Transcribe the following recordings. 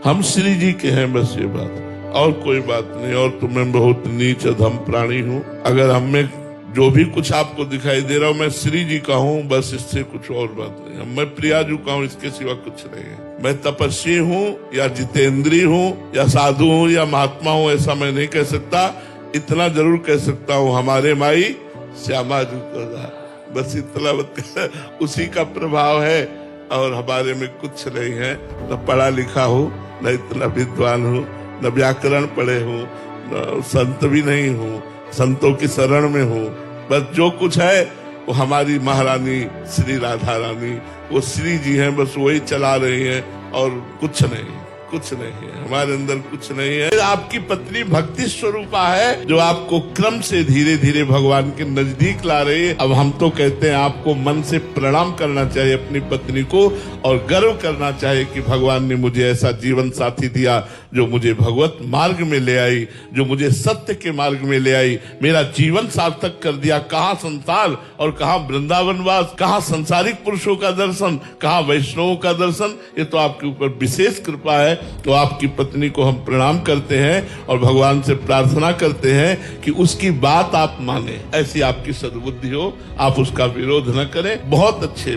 हम श्री जी के हैं, बस ये बात, और कोई बात नहीं। और तो मैं बहुत नीच अधम प्राणी हूँ। अगर हम में जो भी कुछ आपको दिखाई दे रहा हूँ, मैं श्री जी का हूँ, बस इससे कुछ और बात नहीं। मैं प्रियाजू का हूँ, इसके सिवा कुछ नहीं है। मैं तपस्वी हूँ या जितेंद्री हूँ या साधु हूँ या महात्मा हूँ, ऐसा मैं नहीं कह सकता। इतना जरूर कह सकता हूँ, हमारे माई श्यामा जी को, बस इतना उसी का प्रभाव है। और हमारे में कुछ नहीं है, न पढ़ा लिखा हूँ, न इतना विद्वान हूँ, न व्याकरण पढ़े हूँ, न संत भी नहीं हूँ, संतों की शरण में हूँ। बस जो कुछ है वो हमारी महारानी श्री राधा रानी, वो श्री जी हैं, बस वही चला रही हैं, और कुछ नहीं, कुछ नहीं है हमारे अंदर, कुछ नहीं है। आपकी पत्नी भक्ति स्वरूपा है, जो आपको क्रम से धीरे धीरे भगवान के नजदीक ला रही है। अब हम तो कहते हैं आपको मन से प्रणाम करना चाहिए अपनी पत्नी को, और गर्व करना चाहिए कि भगवान ने मुझे ऐसा जीवन साथी दिया जो मुझे भगवत मार्ग में ले आई, जो मुझे सत्य के मार्ग में ले आई, मेरा जीवन सार्थक कर दिया। कहाँ संसार और कहाँ वृंदावनवास, कहाँ संसारिक पुरुषों का दर्शन, कहाँ वैष्णवों का दर्शन। ये तो आपके ऊपर विशेष कृपा है। तो आपकी पत्नी को हम प्रणाम करते हैं और भगवान से प्रार्थना करते हैं कि उसकी बात आप माने, ऐसी आपकी सद्बुद्धि हो, आप उसका विरोध न करें। बहुत अच्छे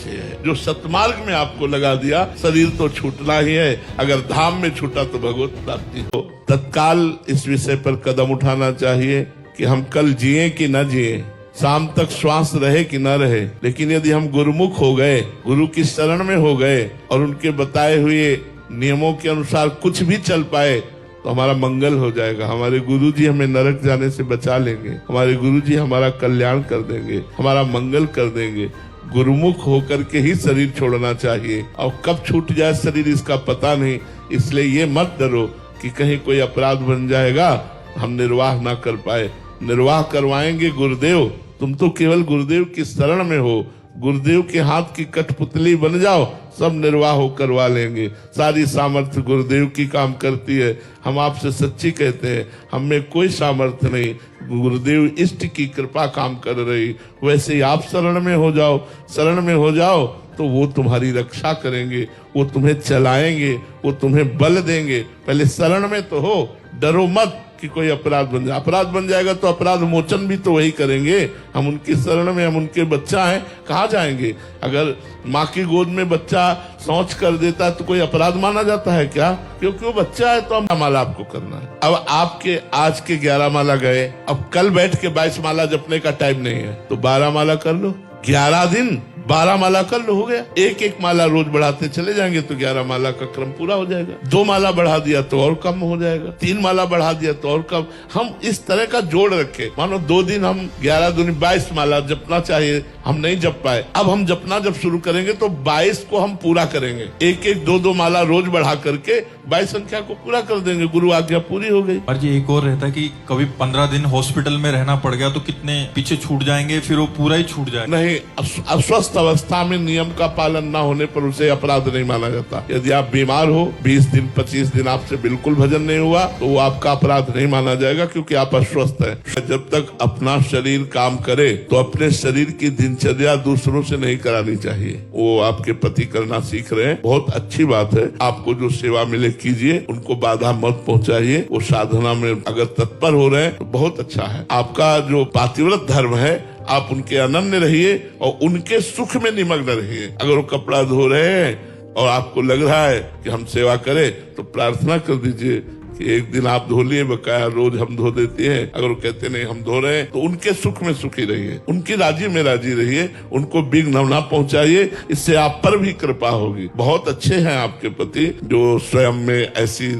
हैं जो सतमार्ग में आपको लगा दिया। शरीर तो छूटना ही है, अगर धाम में छूटा तो भगवत प्राप्ति हो। तत्काल इस विषय पर कदम उठाना चाहिए कि हम कल जिए कि न जिए, शाम तक श्वास रहे कि न रहे। लेकिन यदि हम गुरुमुख हो गए, गुरु की शरण में हो गए और उनके बताए हुए नियमों के अनुसार कुछ भी चल पाए, तो हमारा मंगल हो जाएगा। हमारे गुरुजी हमें नरक जाने से बचा लेंगे, हमारे गुरुजी हमारा कल्याण कर देंगे, हमारा मंगल कर देंगे। गुरुमुख होकर के ही शरीर छोड़ना चाहिए, और कब छूट जाए शरीर इसका पता नहीं। इसलिए ये मत डरो कि कहीं कोई अपराध बन जाएगा, हम निर्वाह ना कर पाए। निर्वाह करवाएंगे गुरुदेव। तुम तो केवल गुरुदेव की शरण में हो, गुरुदेव के हाथ की कठपुतली बन जाओ, सब निर्वाह हो करवा लेंगे। सारी सामर्थ्य गुरुदेव की काम करती है। हम आपसे सच्ची कहते हैं, हम में कोई सामर्थ्य नहीं, गुरुदेव इष्ट की कृपा काम कर रही। वैसे ही आप शरण में हो जाओ, शरण में हो जाओ तो वो तुम्हारी रक्षा करेंगे, वो तुम्हें चलाएंगे, वो तुम्हें बल देंगे। पहले शरण में तो हो, डरो मत कि कोई अपराध बन जाए। अपराध बन जाएगा तो अपराध मोचन भी तो वही करेंगे। हम उनकी शरण में, हम उनके बच्चा हैं, कहाँ जाएंगे? अगर माँ की गोद में बच्चा शौच कर देता है तो कोई अपराध माना जाता है क्या? क्योंकि वो बच्चा है। तो हम माला आपको करना है। अब आपके आज के 11 माला गए, अब कल बैठ के 22 माला जपने का टाइम नहीं है, तो 12 माला कर लो। 11 दिन 12 माला कर लो, हो गया। एक एक माला रोज बढ़ाते चले जाएंगे तो 11 माला का क्रम पूरा हो जाएगा। 2 माला बढ़ा दिया तो और कम हो जाएगा, 3 माला बढ़ा दिया तो और कम। हम इस तरह का जोड़ रखे। मानो 2 दिन हम 11 दूनी 22 माला जपना चाहिए, हम नहीं जप पाए। अब हम जपना जब शुरू करेंगे तो 22 को हम पूरा करेंगे। एक एक 2-2 माला रोज बढ़ा करके 22 संख्या को पूरा कर देंगे। गुरु आज्ञा पूरी हो गई। और जी एक और रहता है कि कभी 15 दिन हॉस्पिटल में रहना पड़ गया तो कितने पीछे छूट जाएंगे, फिर वो पूरा ही छूट जाएगा। नहीं, अस्वस्थ अवस्था में नियम का पालन न होने पर उसे अपराध नहीं माना जाता। यदि आप बीमार हो, 20 दिन 25 दिन आपसे बिल्कुल भजन नहीं हुआ, तो वो आपका अपराध नहीं माना जाएगा, क्योंकि आप अस्वस्थ हैं। जब तक अपना शरीर काम करे तो अपने शरीर की दिनचर्या दूसरों से नहीं करानी चाहिए। वो आपके पति करना सीख रहे हैं, बहुत अच्छी बात है। आपको जो सेवा मिले कीजिए, उनको बाधा मत पहुंचाइए। वो साधना में अगर तत्पर हो रहे हैं तो बहुत अच्छा है। आपका जो पातिव्रत धर्म है, आप उनके अनन्य रहिए और उनके सुख में निमग्न रहिए। अगर वो कपड़ा धो रहे हैं और आपको लग रहा है कि हम सेवा करें, तो प्रार्थना कर दीजिए कि एक दिन आप धो लिए, बकाया रोज हम धो देते हैं। अगर वो कहते नहीं हम धो रहे हैं, तो उनके सुख में सुखी रहिए, उनकी राजी में राजी रहिए, उनको विघ्न न पहुंचाइए। इससे आप पर भी कृपा होगी। बहुत अच्छे हैं आपके पति, जो स्वयं में ऐसी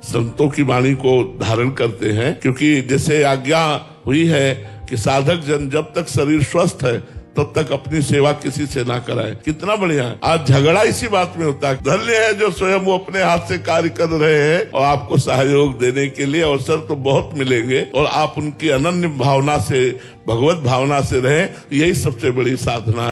संतों की वाणी को धारण करते हैं। क्योंकि जैसे आज्ञा हुई है कि साधक जन जब तक शरीर स्वस्थ है तब तक अपनी सेवा किसी से ना कराए। कितना बढ़िया है। आज झगड़ा इसी बात में होता है। धन्य है जो स्वयं वो अपने हाथ से कार्य कर रहे हैं, और आपको सहयोग देने के लिए अवसर तो बहुत मिलेंगे, और आप उनकी अनन्य भावना से, भगवत भावना से रहें। यही सबसे बड़ी साधना है।